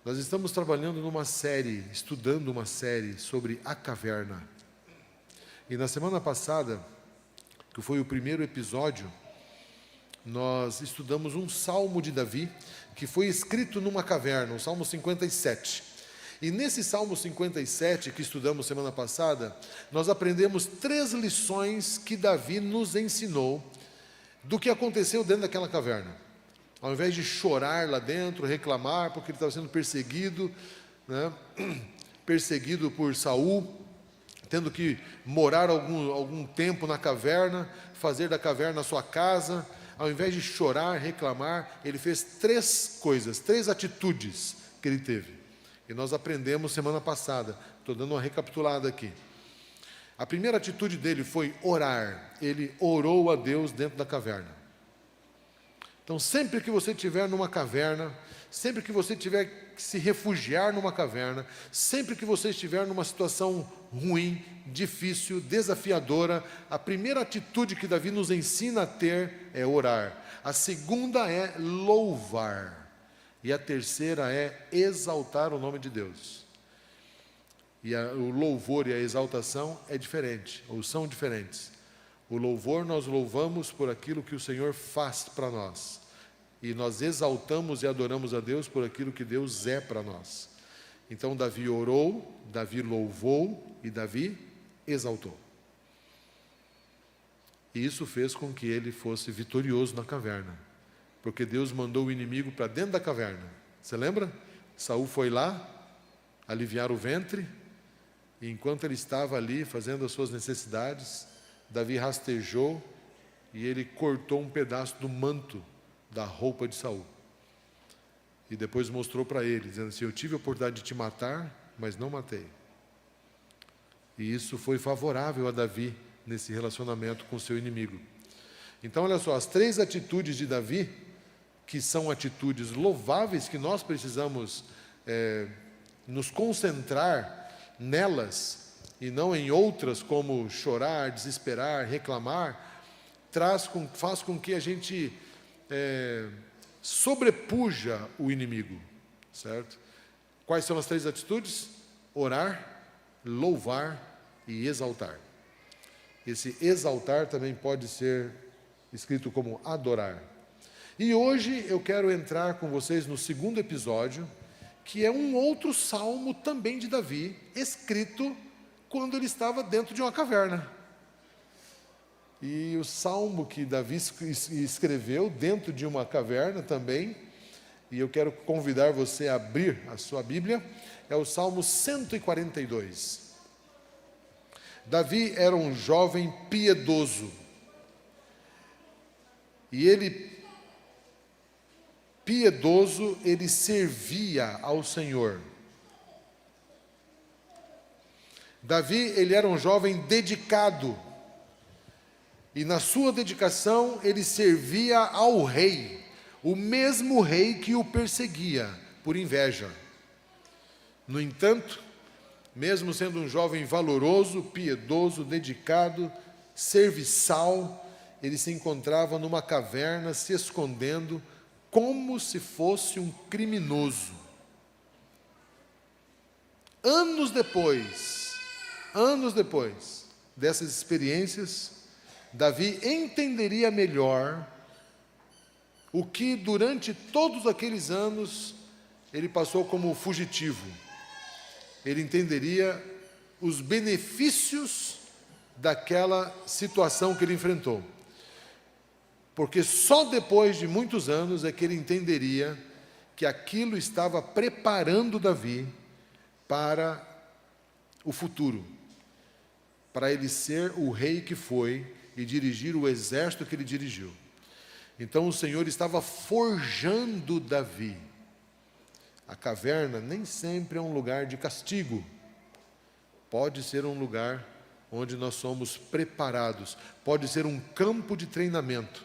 Nós estamos trabalhando numa série, estudando uma série sobre a caverna. E na semana passada, que foi o primeiro episódio, nós estudamos um salmo de Davi, que foi escrito numa caverna, o Salmo 57. E nesse Salmo 57, que estudamos semana passada, nós aprendemos 3 lições que Davi nos ensinou do que aconteceu dentro daquela caverna. Ao invés de chorar lá dentro, reclamar, porque ele estava sendo perseguido, né? Perseguido por Saul, tendo que morar algum tempo na caverna, fazer da caverna a sua casa. Ao invés de chorar, reclamar, ele fez 3 coisas, 3 atitudes que ele teve. E nós aprendemos semana passada, estou dando uma recapitulada aqui. A primeira atitude dele foi orar. Ele orou a Deus dentro da caverna. Então, sempre que você estiver numa caverna, sempre que você tiver que se refugiar numa caverna, sempre que você estiver numa situação ruim, difícil, desafiadora, a primeira atitude que Davi nos ensina a ter é orar. A segunda é louvar. E a terceira é exaltar o nome de Deus. E o louvor e a exaltação é diferente, ou são diferentes. O louvor nós louvamos por aquilo que o Senhor faz para nós. E nós exaltamos e adoramos a Deus por aquilo que Deus é para nós. Então Davi orou, Davi louvou e Davi exaltou. E isso fez com que ele fosse vitorioso na caverna. Porque Deus mandou o inimigo para dentro da caverna. Você lembra? Saul foi lá aliviar o ventre. E enquanto ele estava ali fazendo as suas necessidades, Davi rastejou e ele cortou um pedaço do manto da roupa de Saul. E depois mostrou para ele, dizendo assim: eu tive a oportunidade de te matar, mas não matei. E isso foi favorável a Davi nesse relacionamento com seu inimigo. Então, olha só, as 3 atitudes de Davi, que são atitudes louváveis, que nós precisamos nos concentrar nelas, e não em outras como chorar, desesperar, reclamar, faz com que a gente sobrepuja o inimigo, certo? Quais são as 3 atitudes? Orar, louvar e exaltar. Esse exaltar também pode ser escrito como adorar. E hoje eu quero entrar com vocês no segundo episódio, que é um outro salmo também de Davi, escrito quando ele estava dentro de uma caverna. E o salmo que Davi escreveu dentro de uma caverna também, e eu quero convidar você a abrir a sua Bíblia, é o Salmo 142. Davi era um jovem piedoso, e ele servia ao Senhor. Davi, ele era um jovem dedicado, e na sua dedicação ele servia ao rei, o mesmo rei que o perseguia por inveja. No entanto, mesmo sendo um jovem valoroso, piedoso, dedicado, serviçal, ele se encontrava numa caverna se escondendo como se fosse um criminoso. Anos depois dessas experiências, Davi entenderia melhor o que durante todos aqueles anos ele passou como fugitivo. Ele entenderia os benefícios daquela situação que ele enfrentou. Porque só depois de muitos anos é que ele entenderia que aquilo estava preparando Davi para o futuro, para ele ser o rei que foi e dirigir o exército que ele dirigiu. Então o Senhor estava forjando Davi. A caverna nem sempre é um lugar de castigo. Pode ser um lugar onde nós somos preparados. Pode ser um campo de treinamento.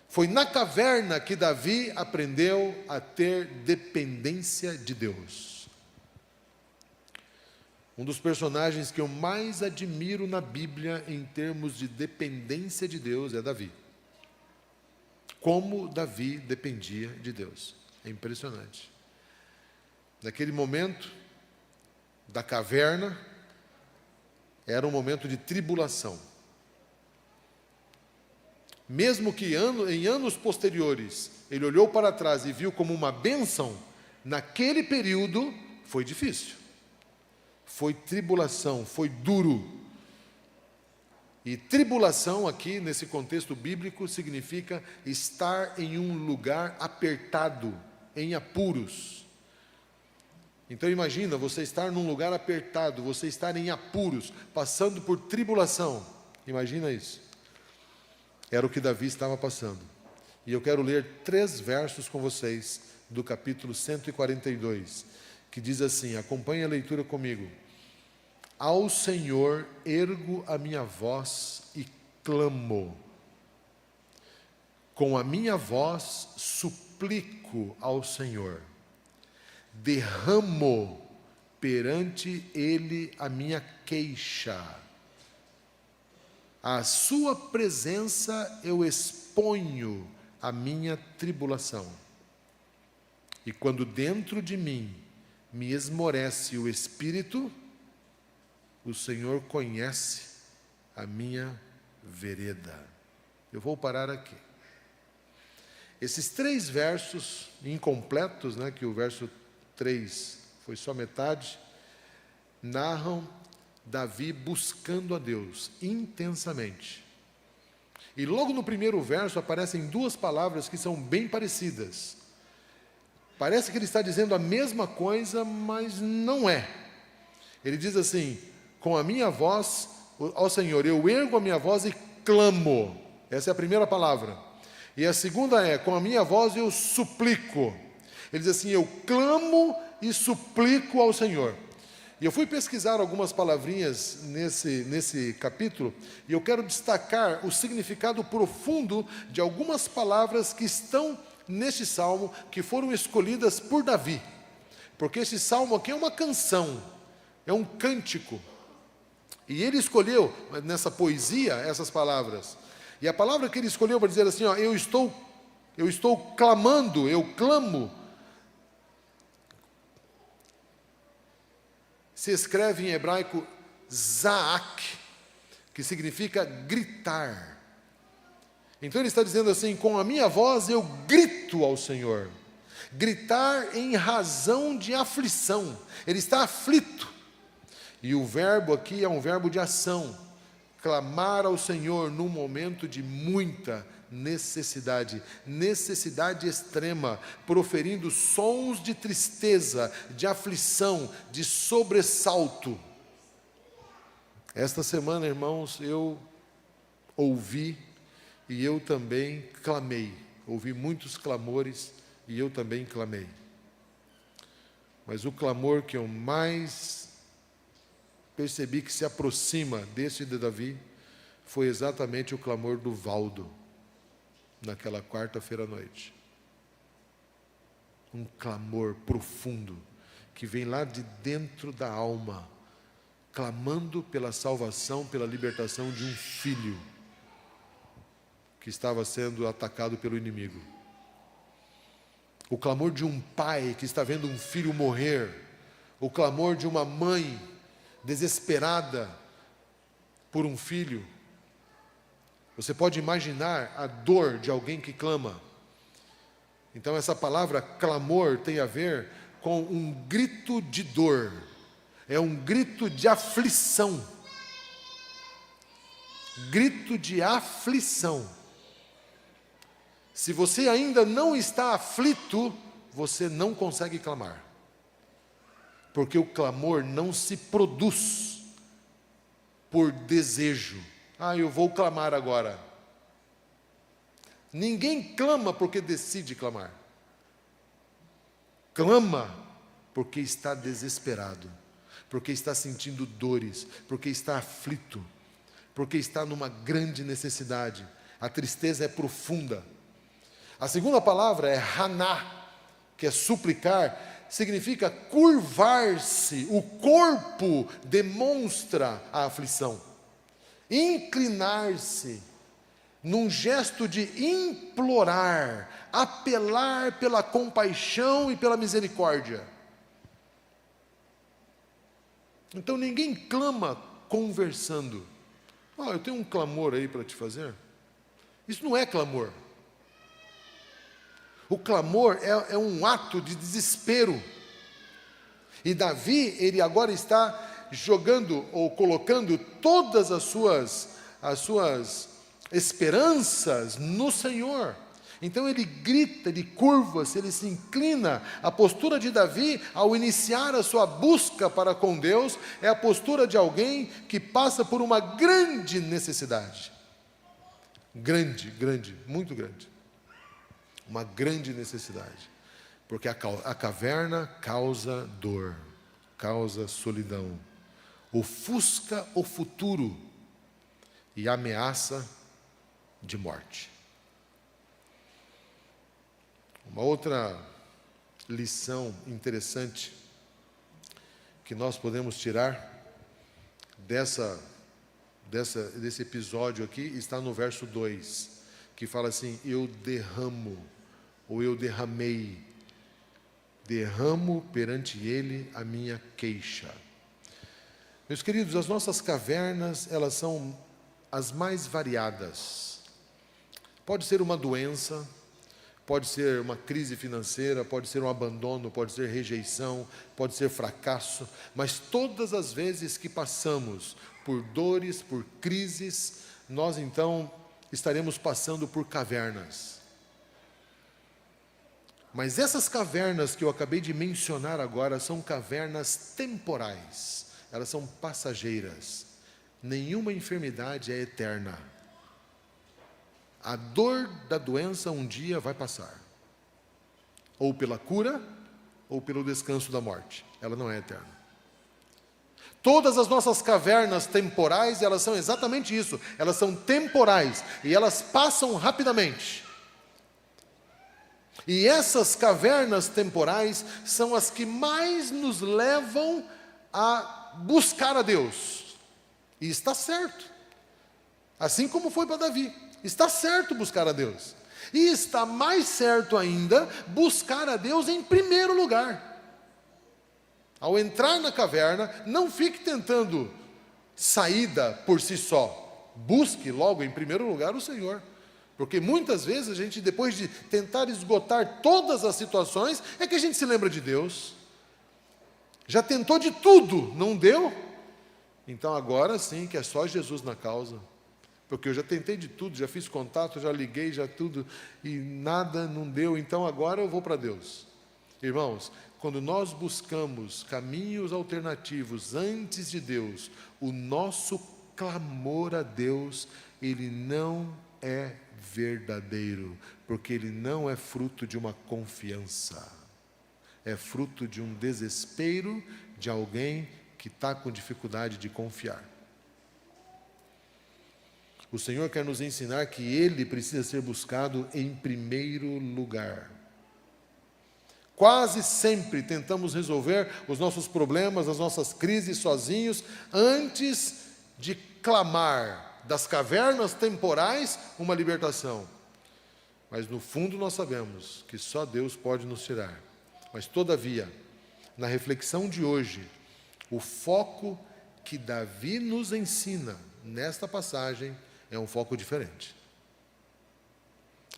Foi na caverna que Davi aprendeu a ter dependência de Deus. Um dos personagens que eu mais admiro na Bíblia em termos de dependência de Deus é Davi. Como Davi dependia de Deus. É impressionante. Naquele momento da caverna, era um momento de tribulação. Mesmo que em anos posteriores, ele olhou para trás e viu como uma bênção, naquele período foi difícil. Foi tribulação, foi duro. E tribulação aqui, nesse contexto bíblico, significa estar em um lugar apertado, em apuros. Então imagina, você estar num lugar apertado, você estar em apuros, passando por tribulação. Imagina isso. Era o que Davi estava passando. E eu quero ler 3 versos com vocês, do capítulo 142, que diz assim, acompanhe a leitura comigo. Ao Senhor ergo a minha voz e clamo. Com a minha voz suplico ao Senhor. Derramo perante Ele a minha queixa. À sua presença eu exponho a minha tribulação. E quando dentro de mim me esmorece o espírito, o Senhor conhece a minha vereda. Eu vou parar aqui. Esses 3 versos incompletos, que o verso 3 foi só metade, narram Davi buscando a Deus intensamente. E logo no primeiro verso aparecem 2 palavras que são bem parecidas. Parece que ele está dizendo a mesma coisa, mas não é. Ele diz assim, com a minha voz, ao Senhor, eu ergo a minha voz e clamo. Essa é a primeira palavra. E a segunda é, com a minha voz eu suplico. Ele diz assim, eu clamo e suplico ao Senhor. E eu fui pesquisar algumas palavrinhas nesse capítulo, e eu quero destacar o significado profundo de algumas palavras que estão neste salmo, que foram escolhidas por Davi. Porque esse salmo aqui é uma canção, é um cântico. E ele escolheu, nessa poesia, essas palavras. E a palavra que ele escolheu para dizer assim, eu estou clamando, eu clamo, se escreve em hebraico zaak, que significa gritar. Então ele está dizendo assim, com a minha voz eu grito ao Senhor. Gritar em razão de aflição. Ele está aflito. E o verbo aqui é um verbo de ação. Clamar ao Senhor num momento de muita necessidade extrema, proferindo sons de tristeza, de aflição, de sobressalto. Esta semana, irmãos, eu ouvi e eu também clamei. Ouvi muitos clamores e eu também clamei. Mas o clamor que eu mais percebi que se aproxima desse de Davi foi exatamente o clamor do Valdo, naquela quarta-feira à noite. Um clamor profundo, que vem lá de dentro da alma, clamando pela salvação, pela libertação de um filho, que estava sendo atacado pelo inimigo. O clamor de um pai que está vendo um filho morrer, o clamor de uma mãe desesperada por um filho. Você pode imaginar a dor de alguém que clama. Então essa palavra clamor tem a ver com um grito de dor, é um grito de aflição. Grito de aflição. Se você ainda não está aflito, você não consegue clamar. Porque o clamor não se produz por desejo. Eu vou clamar agora. Ninguém clama porque decide clamar. Clama porque está desesperado, porque está sentindo dores, porque está aflito, porque está numa grande necessidade. A tristeza é profunda. A segunda palavra é haná, que é suplicar, significa curvar-se. O corpo demonstra a aflição. Inclinar-se, num gesto de implorar, apelar pela compaixão e pela misericórdia. Então ninguém clama conversando. Eu tenho um clamor aí para te fazer. Isso não é clamor. O clamor é um ato de desespero. E Davi, ele agora está jogando ou colocando todas as suas esperanças no Senhor. Então ele grita, ele curva-se, ele se inclina. A postura de Davi, ao iniciar a sua busca para com Deus, é a postura de alguém que passa por uma grande necessidade. Grande, muito grande. Uma grande necessidade. Porque a caverna causa dor, causa solidão, ofusca o futuro e ameaça de morte. Uma outra lição interessante que nós podemos tirar desse episódio aqui está no verso 2, que fala assim: eu derramo, ou eu derramei, derramo perante ele a minha queixa. Meus queridos, as nossas cavernas, elas são as mais variadas. Pode ser uma doença, pode ser uma crise financeira, pode ser um abandono, pode ser rejeição, pode ser fracasso, mas todas as vezes que passamos por dores, por crises, nós então estaremos passando por cavernas. Mas essas cavernas que eu acabei de mencionar agora são cavernas temporais, elas são passageiras. Nenhuma enfermidade é eterna. A dor da doença um dia vai passar, ou pela cura, ou pelo descanso da morte. Ela não é eterna. Todas as nossas cavernas temporais, elas são exatamente isso. Elas são temporais e elas passam rapidamente. E essas cavernas temporais são as que mais nos levam a buscar a Deus. E está certo. Assim como foi para Davi. Está certo buscar a Deus. E está mais certo ainda buscar a Deus em primeiro lugar. Ao entrar na caverna, não fique tentando saída por si só. Busque logo em primeiro lugar o Senhor. Porque muitas vezes a gente, depois de tentar esgotar todas as situações, é que a gente se lembra de Deus. Já tentou de tudo, não deu? Então agora sim que é só Jesus na causa. Porque eu já tentei de tudo, já fiz contato, já liguei, já tudo, e nada não deu, então agora eu vou para Deus. Irmãos, quando nós buscamos caminhos alternativos antes de Deus, o nosso clamor a Deus, ele não é verdadeiro, porque ele não é fruto de uma confiança, é fruto de um desespero de alguém que está com dificuldade de confiar. O Senhor quer nos ensinar que Ele precisa ser buscado em primeiro lugar. Quase sempre tentamos resolver os nossos problemas, as nossas crises sozinhos, antes de clamar das cavernas temporais uma libertação. Mas no fundo nós sabemos que só Deus pode nos tirar. Mas todavia, na reflexão de hoje, o foco que Davi nos ensina nesta passagem é um foco diferente.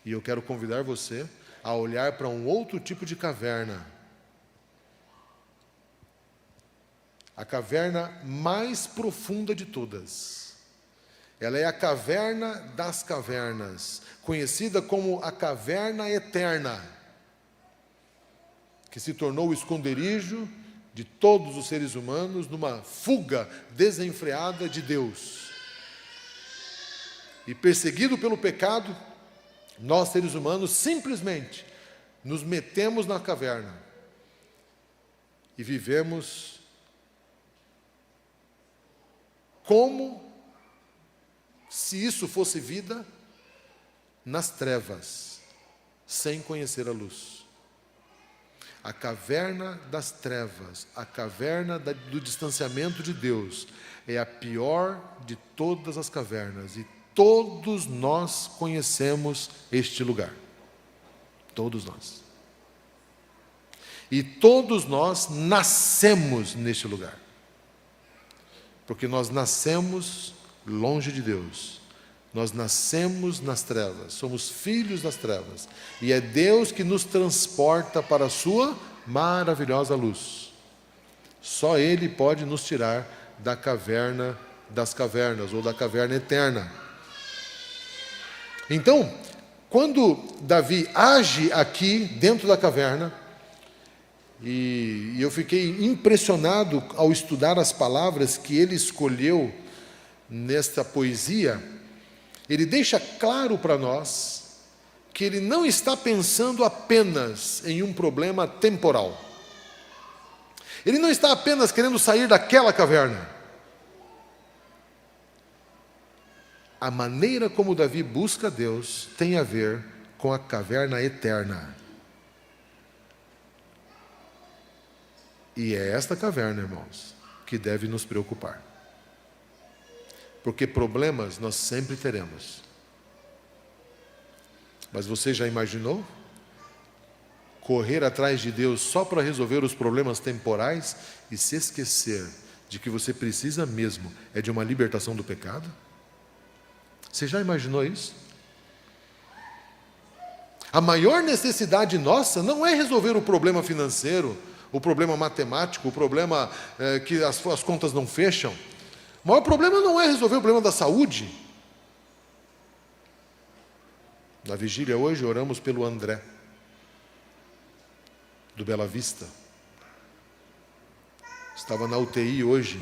E eu quero convidar você a olhar para um outro tipo de caverna. A caverna mais profunda de todas. Ela é a caverna das cavernas, conhecida como a caverna eterna, que se tornou o esconderijo de todos os seres humanos numa fuga desenfreada de Deus. E perseguido pelo pecado, nós seres humanos simplesmente nos metemos na caverna e vivemos como se isso fosse vida nas trevas, sem conhecer a luz. A caverna das trevas, a caverna do distanciamento de Deus, é a pior de todas as cavernas, e todos nós conhecemos este lugar. Todos nós. E todos nós nascemos neste lugar. Porque nós nascemos longe de Deus. Nós nascemos nas trevas, somos filhos das trevas. E é Deus que nos transporta para a sua maravilhosa luz. Só Ele pode nos tirar da caverna das cavernas, ou da caverna eterna. Então, quando Davi age aqui dentro da caverna, e eu fiquei impressionado ao estudar as palavras que ele escolheu nesta poesia, ele deixa claro para nós que ele não está pensando apenas em um problema temporal. Ele não está apenas querendo sair daquela caverna. A maneira como Davi busca Deus tem a ver com a caverna eterna. E é esta caverna, irmãos, que deve nos preocupar. Porque problemas nós sempre teremos. Mas você já imaginou? Correr atrás de Deus só para resolver os problemas temporais e se esquecer de que você precisa mesmo é de uma libertação do pecado? Você já imaginou isso? A maior necessidade nossa não é resolver o problema financeiro, o problema matemático, o problema que as contas não fecham. O maior problema não é resolver o problema da saúde. Na vigília hoje oramos pelo André, do Bela Vista. Estava na UTI hoje,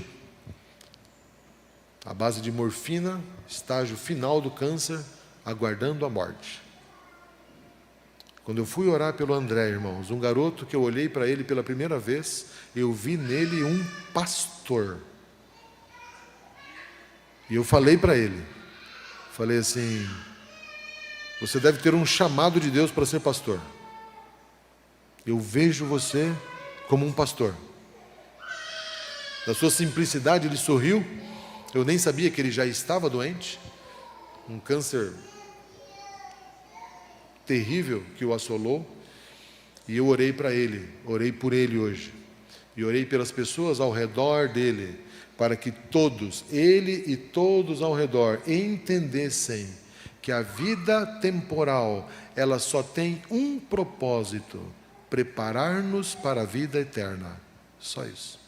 à base de morfina, estágio final do câncer, aguardando a morte. Quando eu fui orar pelo André, irmãos, um garoto que eu olhei para ele pela primeira vez, eu vi nele um pastor. E eu falei para ele, falei assim, você deve ter um chamado de Deus para ser pastor. Eu vejo você como um pastor. Na sua simplicidade, ele sorriu. Eu nem sabia que ele já estava doente. Um câncer terrível que o assolou. E eu orei para ele, orei por ele hoje. E orei pelas pessoas ao redor dele, para que todos, ele e todos ao redor, entendessem que a vida temporal, ela só tem um propósito: preparar-nos para a vida eterna. Só isso.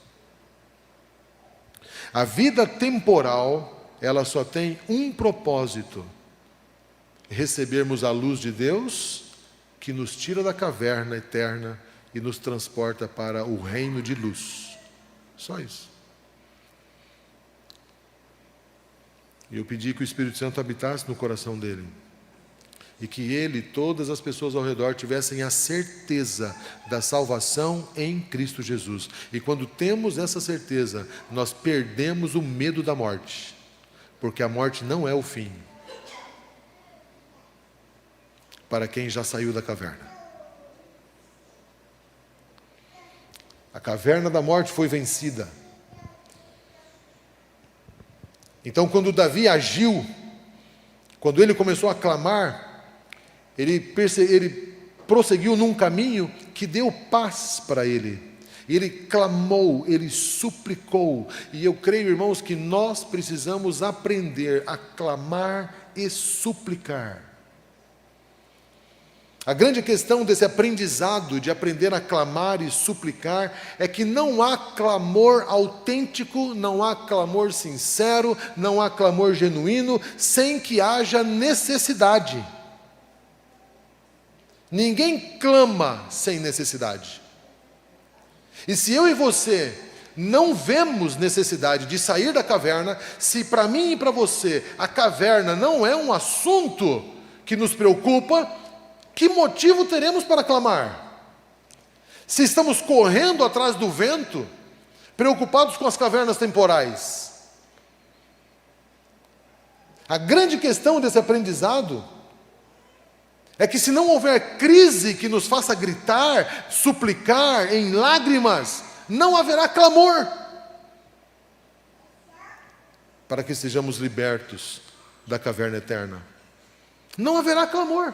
A vida temporal, ela só tem um propósito: recebermos a luz de Deus, que nos tira da caverna eterna e nos transporta para o reino de luz. Só isso. E eu pedi que o Espírito Santo habitasse no coração dele. E que ele e todas as pessoas ao redor tivessem a certeza da salvação em Cristo Jesus. E quando temos essa certeza, nós perdemos o medo da morte. Porque a morte não é o fim para quem já saiu da caverna. A caverna da morte foi vencida. Então, quando Davi agiu, quando ele começou a clamar, ele prosseguiu num caminho que deu paz para ele. Ele clamou, ele suplicou. E eu creio, irmãos, que nós precisamos aprender a clamar e suplicar. A grande questão desse aprendizado de aprender a clamar e suplicar é que não há clamor autêntico, não há clamor sincero, não há clamor genuíno, sem que haja necessidade. Ninguém clama sem necessidade. E se eu e você não vemos necessidade de sair da caverna, se para mim e para você a caverna não é um assunto que nos preocupa, que motivo teremos para clamar? Se estamos correndo atrás do vento, preocupados com as cavernas temporais. A grande questão desse aprendizado é que se não houver crise que nos faça gritar, suplicar em lágrimas, não haverá clamor para que sejamos libertos da caverna eterna. Não haverá clamor.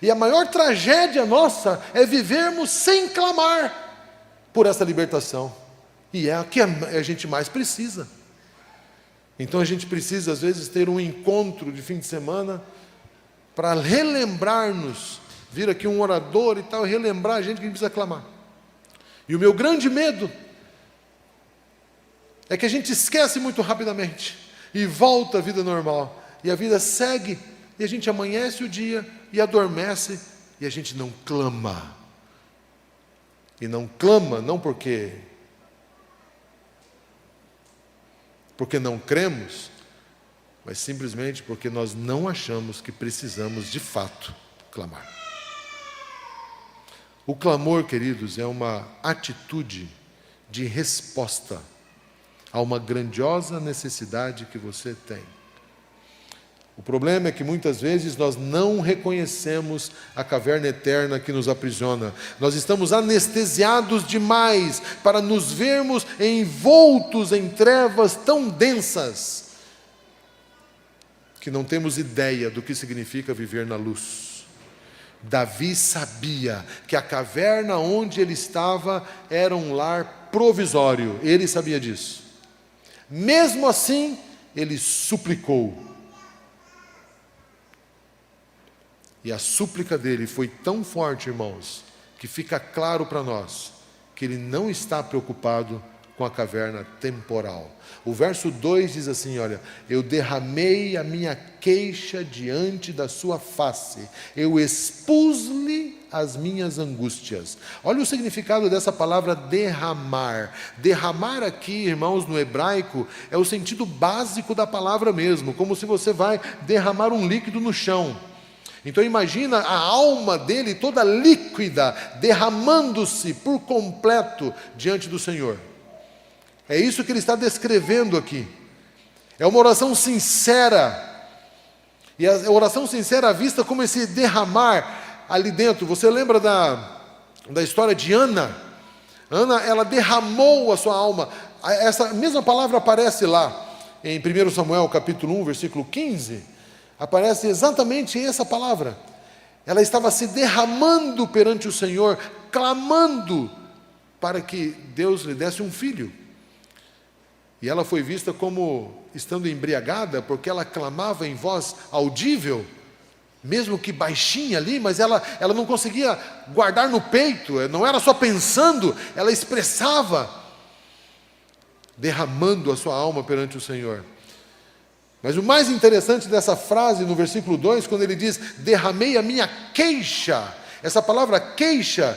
E a maior tragédia nossa é vivermos sem clamar por essa libertação. E é a que a gente mais precisa. Então a gente precisa, às vezes, ter um encontro de fim de semana para relembrar-nos, vir aqui um orador e tal, relembrar a gente que a gente precisa clamar. E o meu grande medo é que a gente esquece muito rapidamente e volta à vida normal. E a vida segue, e a gente amanhece o dia e adormece, e a gente não clama. E não clama não porque não cremos, mas simplesmente porque nós não achamos que precisamos de fato clamar. O clamor, queridos, é uma atitude de resposta a uma grandiosa necessidade que você tem. O problema é que muitas vezes nós não reconhecemos a caverna eterna que nos aprisiona. Nós estamos anestesiados demais para nos vermos envoltos em trevas tão densas que não temos ideia do que significa viver na luz. Davi sabia que a caverna onde ele estava era um lar provisório. Ele sabia disso. Mesmo assim, ele suplicou. E a súplica dele foi tão forte, irmãos, que fica claro para nós que ele não está preocupado com a caverna temporal. O verso 2 diz assim, olha, eu derramei a minha queixa diante da sua face, eu expus-lhe as minhas angústias. Olha o significado dessa palavra derramar. Derramar aqui, irmãos, no hebraico, é o sentido básico da palavra mesmo, como se você vai derramar um líquido no chão. Então imagina a alma dele toda líquida, derramando-se por completo diante do Senhor. É isso que ele está descrevendo aqui. É uma oração sincera. E a oração sincera vista como esse derramar ali dentro. Você lembra da história de Ana? Ana, ela derramou a sua alma. Essa mesma palavra aparece lá em 1 Samuel capítulo 1, versículo 15. Aparece exatamente essa palavra. Ela estava se derramando perante o Senhor, clamando para que Deus lhe desse um filho. E ela foi vista como estando embriagada, porque ela clamava em voz audível, mesmo que baixinha ali, mas ela não conseguia guardar no peito, não era só pensando, ela expressava, derramando a sua alma perante o Senhor. Mas o mais interessante dessa frase, no versículo 2, quando ele diz, derramei a minha queixa, essa palavra queixa,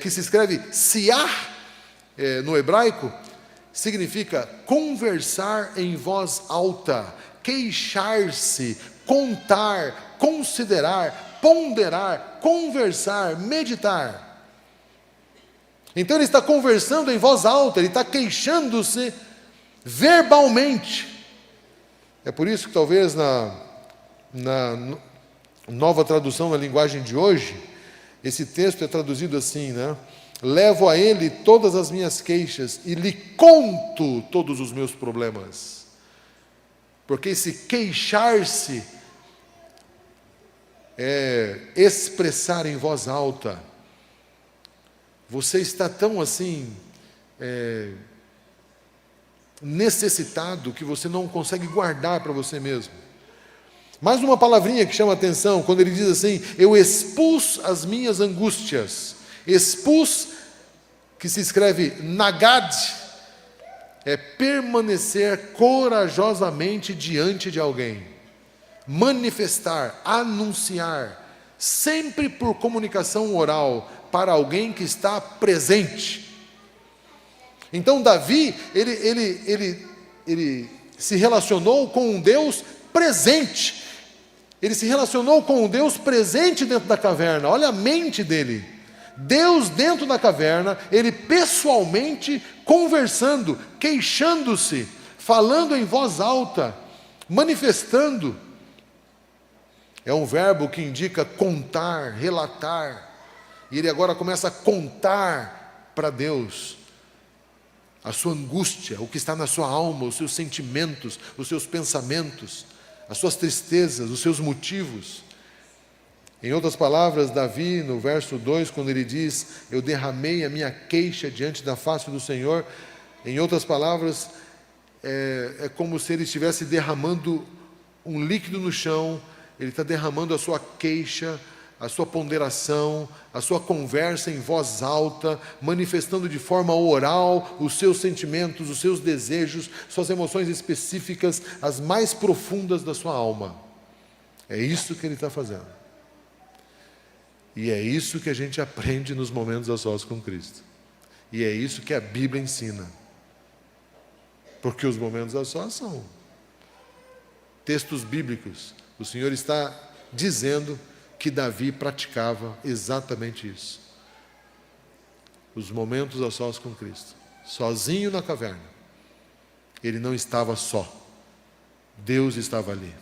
que se escreve siah, no hebraico, significa conversar em voz alta, queixar-se, contar, considerar, ponderar, conversar, meditar. Então ele está conversando em voz alta, ele está queixando-se verbalmente. É por isso que talvez na nova tradução na linguagem de hoje, esse texto é traduzido assim, né? Levo a ele todas as minhas queixas e lhe conto todos os meus problemas. Porque esse queixar-se é expressar em voz alta. Você está tão assim necessitado que você não consegue guardar para você mesmo. Mais uma palavrinha que chama a atenção, quando ele diz assim, eu expus as minhas angústias. Expus, que se escreve nagad, é permanecer corajosamente diante de alguém. Manifestar, anunciar, sempre por comunicação oral, para alguém que está presente. Então Davi, ele se relacionou com um Deus presente. Ele se relacionou com um Deus presente dentro da caverna. Olha a mente dele. Deus dentro da caverna, ele pessoalmente conversando, queixando-se, falando em voz alta, manifestando. É um verbo que indica contar, relatar. E ele agora começa a contar para Deus a sua angústia, o que está na sua alma, os seus sentimentos, os seus pensamentos, as suas tristezas, os seus motivos. Em outras palavras, Davi, no verso 2, quando ele diz, eu derramei a minha queixa diante da face do Senhor, em outras palavras, é como se ele estivesse derramando um líquido no chão, ele está derramando a sua queixa, a sua ponderação, a sua conversa em voz alta, manifestando de forma oral os seus sentimentos, os seus desejos, suas emoções específicas, as mais profundas da sua alma. É isso que ele está fazendo. E é isso que a gente aprende nos momentos a sós com Cristo. E é isso que a Bíblia ensina. Porque os momentos a sós são textos bíblicos. O Senhor está dizendo que Davi praticava exatamente isso. Os momentos a sós com Cristo. Sozinho na caverna. Ele não estava só. Deus estava ali.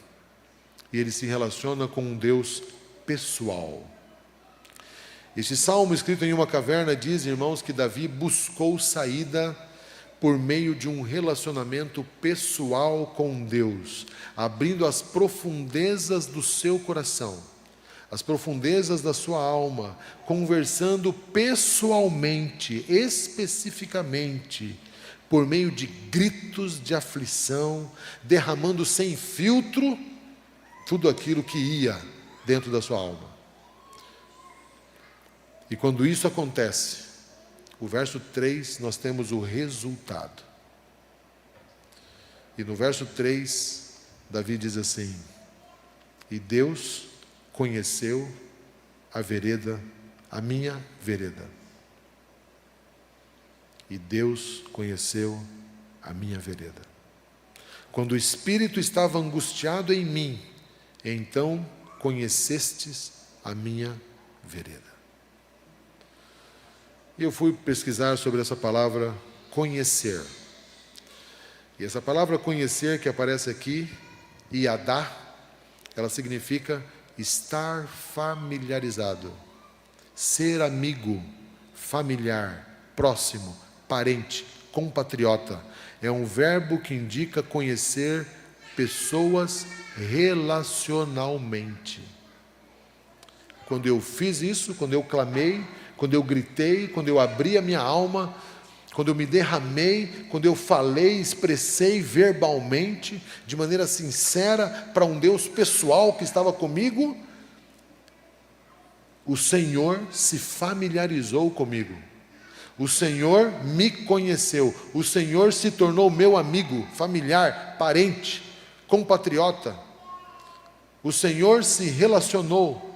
E ele se relaciona com um Deus pessoal. Este salmo escrito em uma caverna diz, irmãos, que Davi buscou saída por meio de um relacionamento pessoal com Deus, abrindo as profundezas do seu coração, as profundezas da sua alma, conversando pessoalmente, especificamente, por meio de gritos de aflição, derramando sem filtro tudo aquilo que ia dentro da sua alma. E quando isso acontece, o verso 3, nós temos o resultado. E no verso 3, Davi diz assim: e Deus conheceu a vereda, a minha vereda. E Deus conheceu a minha vereda. Quando o Espírito estava angustiado em mim, então conhecestes a minha vereda. E eu fui pesquisar sobre essa palavra conhecer. E essa palavra conhecer que aparece aqui, iadá, ela significa estar familiarizado, ser amigo, familiar, próximo, parente, compatriota. É um verbo que indica conhecer pessoas relacionalmente. Quando eu fiz isso, quando eu clamei, quando eu gritei, quando eu abri a minha alma, quando eu me derramei, quando eu falei, expressei verbalmente, de maneira sincera, para um Deus pessoal que estava comigo, o Senhor se familiarizou comigo. O Senhor me conheceu. O Senhor se tornou meu amigo, familiar, parente, compatriota. O Senhor se relacionou.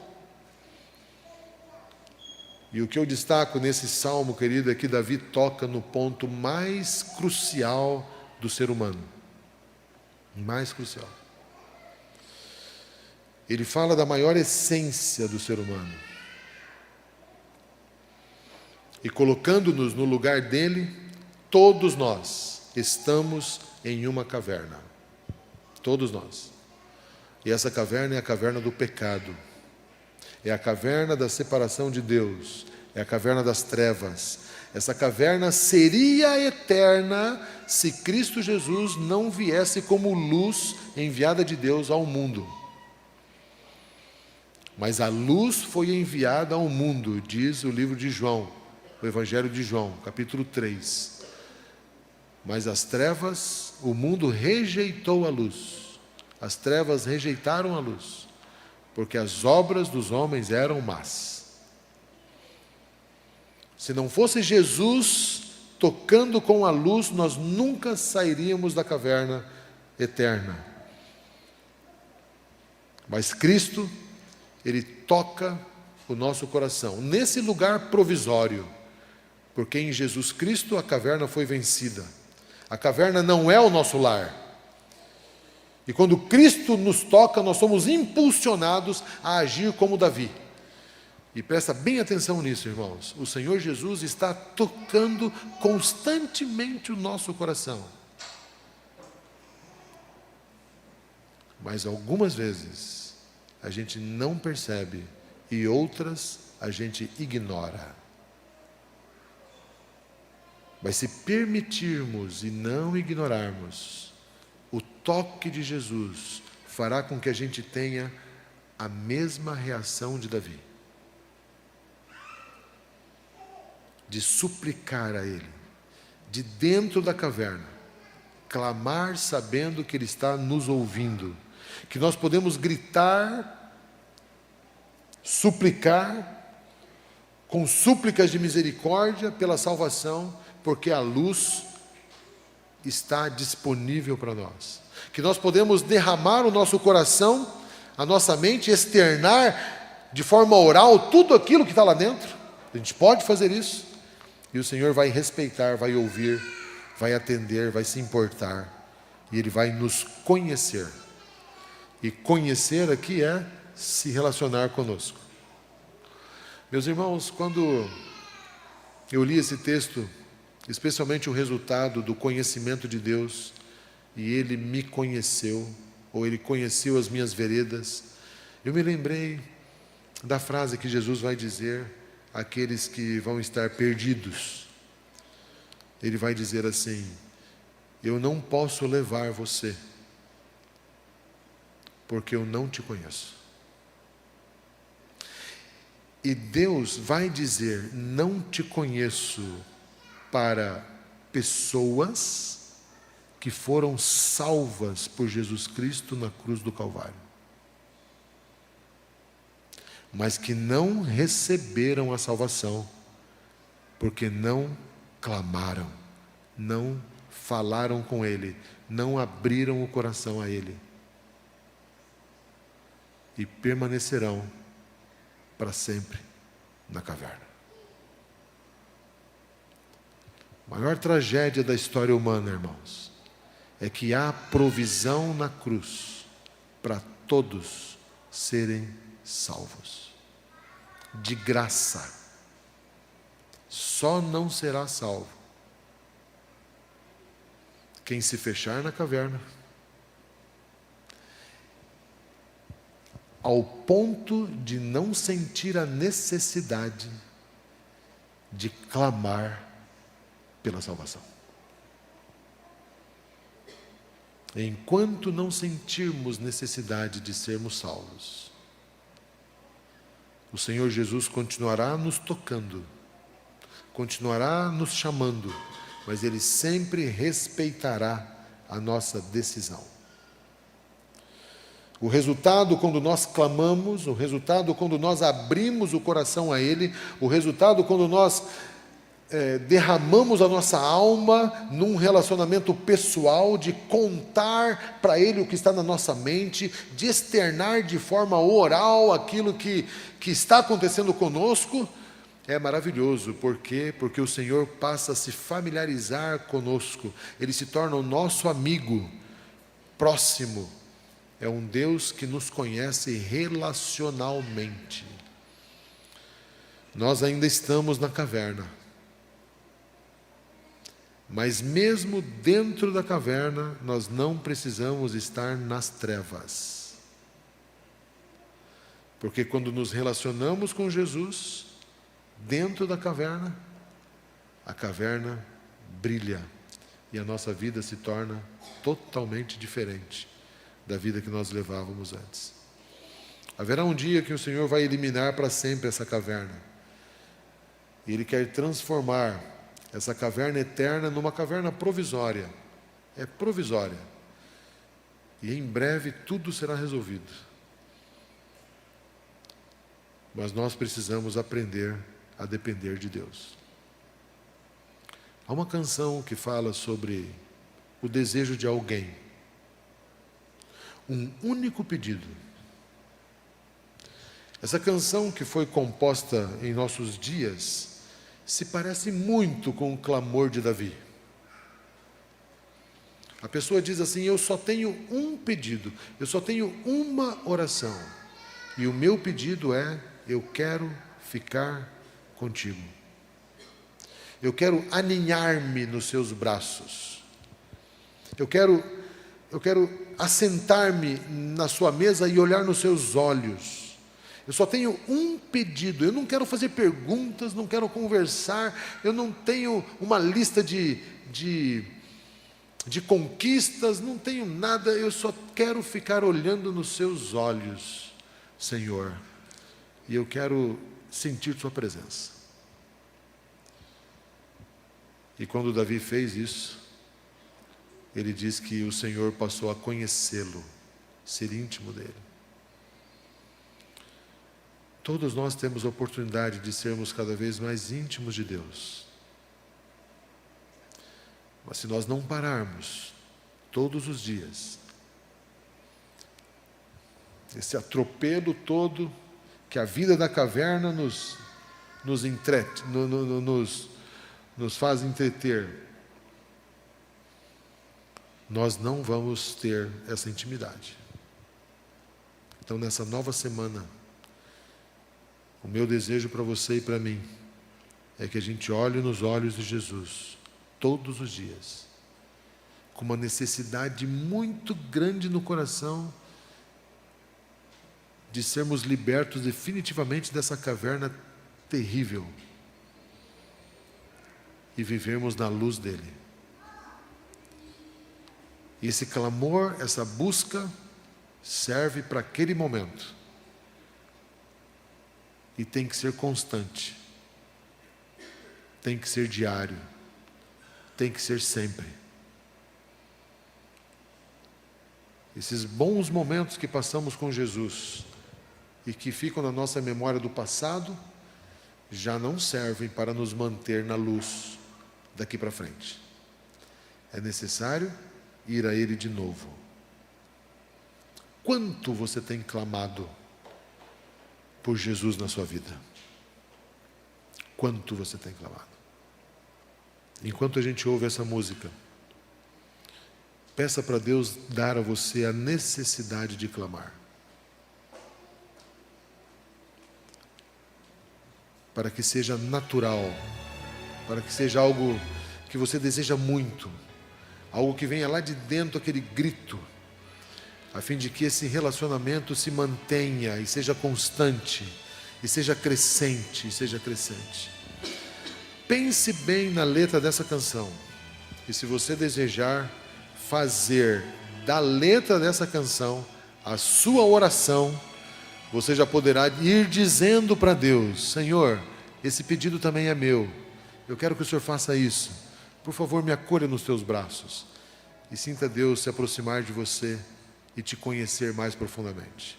E o que eu destaco nesse salmo, querido, é que Davi toca no ponto mais crucial do ser humano. Mais crucial. Ele fala da maior essência do ser humano. E colocando-nos no lugar dele, todos nós estamos em uma caverna. Todos nós. E essa caverna é a caverna do pecado. É a caverna da separação de Deus, é a caverna das trevas. Essa caverna seria eterna se Cristo Jesus não viesse como luz enviada de Deus ao mundo. Mas a luz foi enviada ao mundo, diz o livro de João, o Evangelho de João, capítulo 3. Mas as trevas, o mundo rejeitou a luz. As trevas rejeitaram a luz. Porque as obras dos homens eram más. Se não fosse Jesus tocando com a luz, nós nunca sairíamos da caverna eterna. Mas Cristo, Ele toca o nosso coração, nesse lugar provisório, porque em Jesus Cristo a caverna foi vencida. A caverna não é o nosso lar. E quando Cristo nos toca, nós somos impulsionados a agir como Davi. E presta bem atenção nisso, irmãos. O Senhor Jesus está tocando constantemente o nosso coração. Mas algumas vezes a gente não percebe e outras a gente ignora. Mas se permitirmos e não ignorarmos, o toque de Jesus fará com que a gente tenha a mesma reação de Davi. De suplicar a Ele, de dentro da caverna, clamar sabendo que Ele está nos ouvindo, que nós podemos gritar, suplicar, com súplicas de misericórdia pela salvação, porque a luz está disponível para nós. Que nós podemos derramar o nosso coração, a nossa mente, externar de forma oral tudo aquilo que está lá dentro. A gente pode fazer isso. E o Senhor vai respeitar, vai ouvir, vai atender, vai se importar. E Ele vai nos conhecer. E conhecer aqui é se relacionar conosco. Meus irmãos, quando eu li esse texto, especialmente o resultado do conhecimento de Deus, e Ele me conheceu, ou Ele conheceu as minhas veredas, eu me lembrei da frase que Jesus vai dizer àqueles que vão estar perdidos. Ele vai dizer assim: eu não posso levar você, porque eu não te conheço. E Deus vai dizer, não te conheço, para pessoas que foram salvas por Jesus Cristo na cruz do Calvário, mas que não receberam a salvação, porque não clamaram, não falaram com Ele, não abriram o coração a Ele, e permanecerão para sempre na caverna. A maior tragédia da história humana, irmãos, é que há provisão na cruz para todos serem salvos, de graça. Só não será salvo quem se fechar na caverna, ao ponto de não sentir a necessidade de clamar pela salvação. Enquanto não sentirmos necessidade de sermos salvos, o Senhor Jesus continuará nos tocando, continuará nos chamando, mas Ele sempre respeitará a nossa decisão. O resultado quando nós clamamos, o resultado quando nós abrimos o coração a Ele, o resultado quando nós derramamos a nossa alma num relacionamento pessoal, de contar para Ele o que está na nossa mente, de externar de forma oral aquilo que está acontecendo conosco, é maravilhoso. Por quê? Porque o Senhor passa a se familiarizar conosco, Ele se torna o nosso amigo próximo. É um Deus que nos conhece relacionalmente. Nós ainda estamos na caverna, mas mesmo dentro da caverna, nós não precisamos estar nas trevas. Porque quando nos relacionamos com Jesus, dentro da caverna, a caverna brilha e a nossa vida se torna totalmente diferente da vida que nós levávamos antes. Haverá um dia que o Senhor vai eliminar para sempre essa caverna. E Ele quer transformar essa caverna eterna numa caverna provisória. É provisória. E em breve tudo será resolvido. Mas nós precisamos aprender a depender de Deus. Há uma canção que fala sobre o desejo de alguém. Um único pedido. Essa canção, que foi composta em nossos dias, se parece muito com o clamor de Davi. A pessoa diz assim: eu só tenho um pedido, eu só tenho uma oração, e o meu pedido é: eu quero ficar contigo. Eu quero aninhar-me nos seus braços. Eu quero assentar-me na sua mesa e olhar nos seus olhos. Eu só tenho um pedido. Eu não quero fazer perguntas, não quero conversar, eu não tenho uma lista de conquistas, não tenho nada, eu só quero ficar olhando nos seus olhos, Senhor, e eu quero sentir sua presença. E quando Davi fez isso, ele diz que o Senhor passou a conhecê-lo, ser íntimo dele. Todos nós temos a oportunidade de sermos cada vez mais íntimos de Deus. Mas se nós não pararmos todos os dias, esse atropelo todo que a vida da caverna nos faz entreter, nós não vamos ter essa intimidade. Então, nessa nova semana, o meu desejo para você e para mim é que a gente olhe nos olhos de Jesus todos os dias, com uma necessidade muito grande no coração de sermos libertos definitivamente dessa caverna terrível e vivermos na luz dele. E esse clamor, essa busca, serve para aquele momento. E tem que ser constante. Tem que ser diário. Tem que ser sempre. Esses bons momentos que passamos com Jesus e que ficam na nossa memória do passado, já não servem para nos manter na luz daqui para frente. É necessário ir a Ele de novo. Quanto você tem clamado por Jesus na sua vida? Quanto você tem clamado? Enquanto a gente ouve essa música, peça para Deus dar a você a necessidade de clamar, para que seja natural, para que seja algo que você deseja muito, algo que venha lá de dentro, aquele grito, a fim de que esse relacionamento se mantenha e seja constante, e seja crescente, Pense bem na letra dessa canção, e se você desejar fazer da letra dessa canção a sua oração, você já poderá ir dizendo para Deus: Senhor, esse pedido também é meu, eu quero que o Senhor faça isso, por favor me acolha nos teus braços, e sinta Deus se aproximar de você e te conhecer mais profundamente.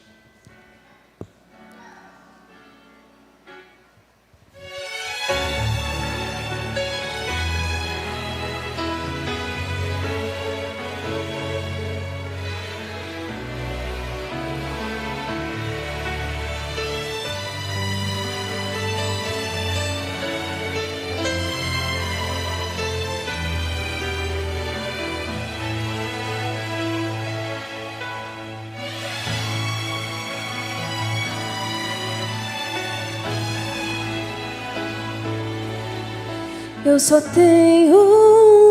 Eu só tenho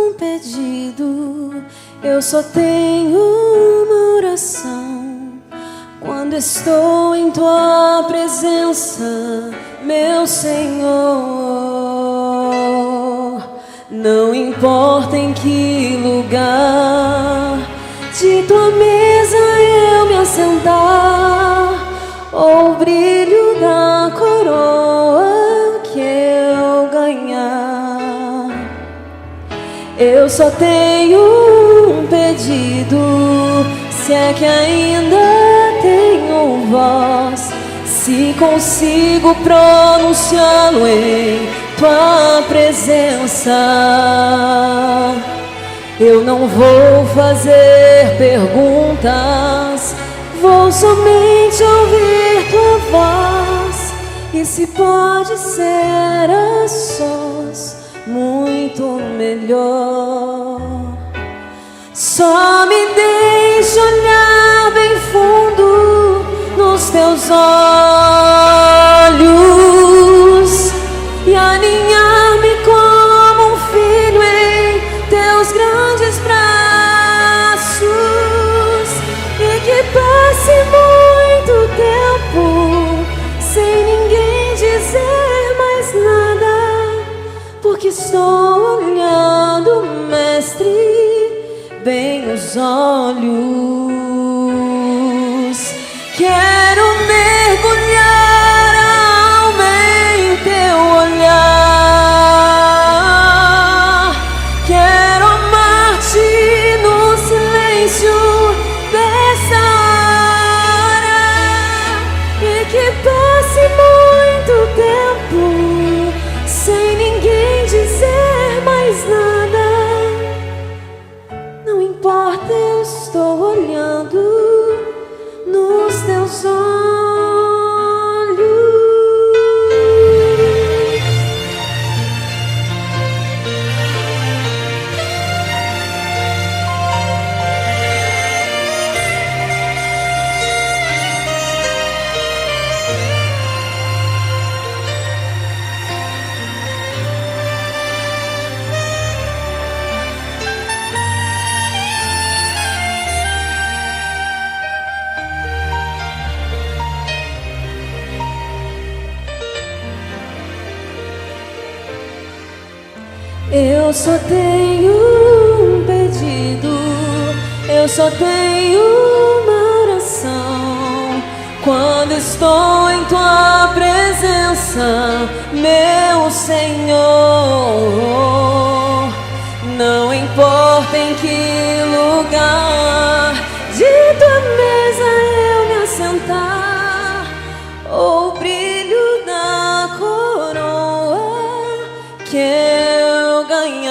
um pedido, eu só tenho uma oração. Quando estou em Tua presença, meu Senhor, não importa em que lugar de Tua mesa eu me assentar, ou o brilho da coroa que eu ganhar. Eu só tenho um pedido, se é que ainda tenho voz, se consigo pronunciá-lo em Tua presença. Eu não vou fazer perguntas, vou somente ouvir Tua voz, e se pode ser a sós, muito melhor. Só me deixa olhar bem fundo nos Teus olhos e aninhar-me como um filho em Teus grandes braços, e que passe muito tempo sem ninguém dizer mais nada, porque estou olhando, Mestre, bem nos olhos. Quero mergulhar a alma em Teu olhar, quero amar-te no Eu só tenho um pedido, eu só tenho uma oração. Quando estou em tua presença, meu Senhor, não importa em que lugar de tua mesa eu me assentar, ou o brilho da coroa que eu ganhar,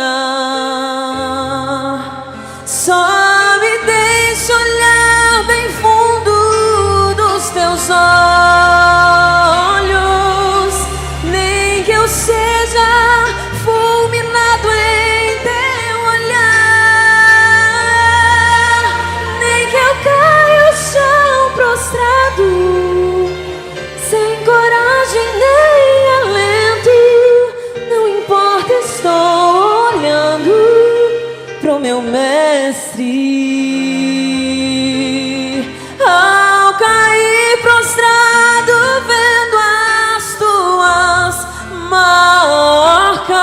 só me deixa olhar bem fundo dos teus olhos, nem que eu seja fulminado em teu olhar, nem que eu caia ao chão prostrado, sem coragem nem alento. Não importa, estou olhando pro meu mestre. Ao cair prostrado, vendo as tuas marcas,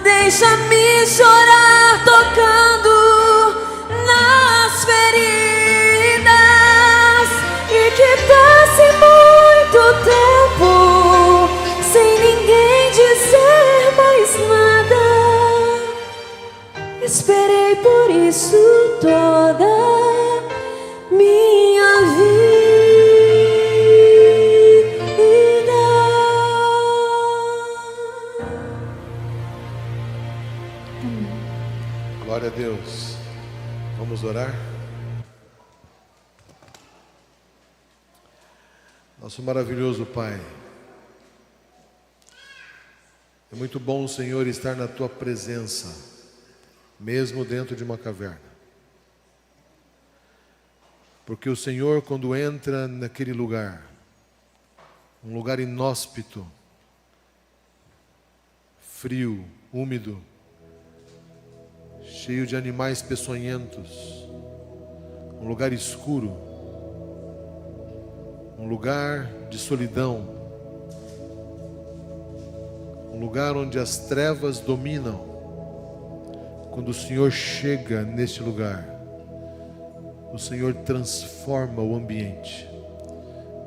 deixa-me chorar tocando nas feridas, e que passe muito tempo sem ninguém dizer mais nada. Esperei por isso toda minha vida. Glória a Deus. Vamos orar? Nosso maravilhoso Pai, é muito bom, Senhor, estar na Tua presença, mesmo dentro de uma caverna. Porque o Senhor, quando entra naquele lugar, um lugar inóspito, frio, úmido, cheio de animais peçonhentos, um lugar escuro, um lugar de solidão, um lugar onde as trevas dominam. Quando o Senhor chega neste lugar, o Senhor transforma o ambiente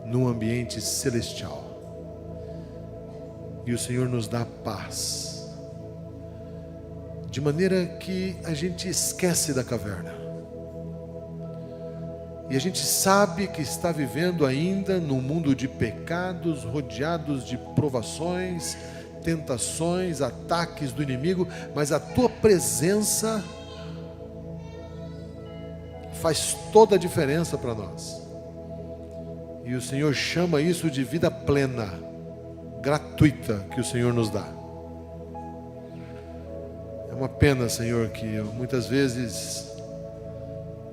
num ambiente celestial, e o Senhor nos dá paz, de maneira que a gente esquece da caverna, e a gente sabe que está vivendo ainda num mundo de pecados, rodeados de provações, tentações, ataques do inimigo, mas a Tua presença faz toda a diferença para nós. E o Senhor chama isso de vida plena, gratuita, que o Senhor nos dá. É uma pena, Senhor, que muitas vezes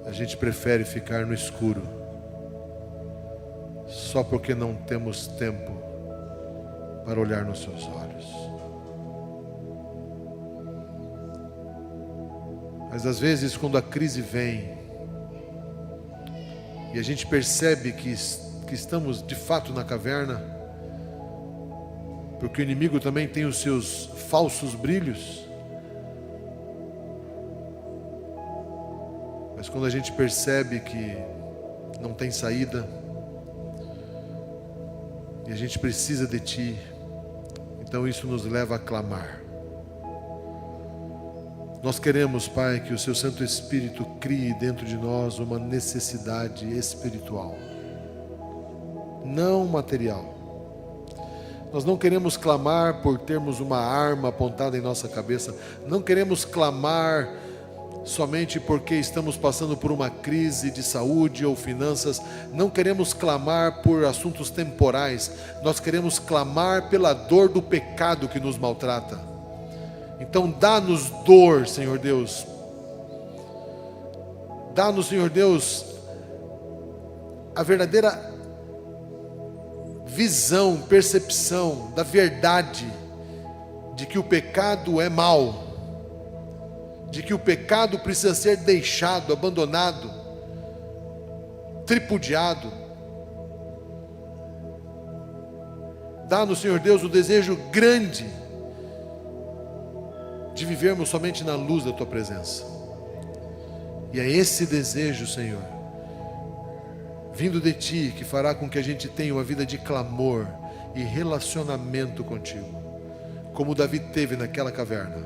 a gente prefere ficar no escuro, só porque não temos tempo para olhar nos Seus olhos. Mas às vezes, quando a crise vem e a gente percebe que estamos de fato na caverna, porque o inimigo também tem os seus falsos brilhos, mas quando a gente percebe que não tem saída e a gente precisa de Ti, então isso nos leva a clamar. Nós queremos, Pai, que o Seu Santo Espírito crie dentro de nós uma necessidade espiritual, não material. Nós não queremos clamar por termos uma arma apontada em nossa cabeça, não queremos clamar somente porque estamos passando por uma crise de saúde ou finanças, não queremos clamar por assuntos temporais, nós queremos clamar pela dor do pecado que nos maltrata. Então dá-nos dor, Senhor Deus. Dá-nos, Senhor Deus, a verdadeira visão, percepção da verdade de que o pecado é mau, de que o pecado precisa ser deixado, abandonado, tripudiado. Dá-nos, Senhor Deus, o desejo grande de vivermos somente na luz da Tua presença. E é esse desejo, Senhor, vindo de Ti, que fará com que a gente tenha uma vida de clamor e relacionamento contigo, como Davi teve naquela caverna,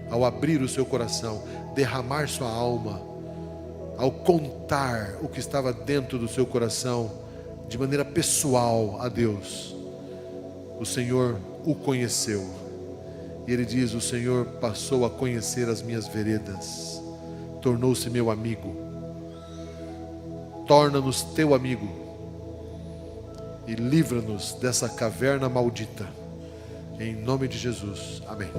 ao abrir o seu coração, derramar sua alma, ao contar o que estava dentro do seu coração, de maneira pessoal a Deus. O Senhor o conheceu, e ele diz: o Senhor passou a conhecer as minhas veredas, tornou-se meu amigo. Torna-nos teu amigo e livra-nos dessa caverna maldita, em nome de Jesus, amém.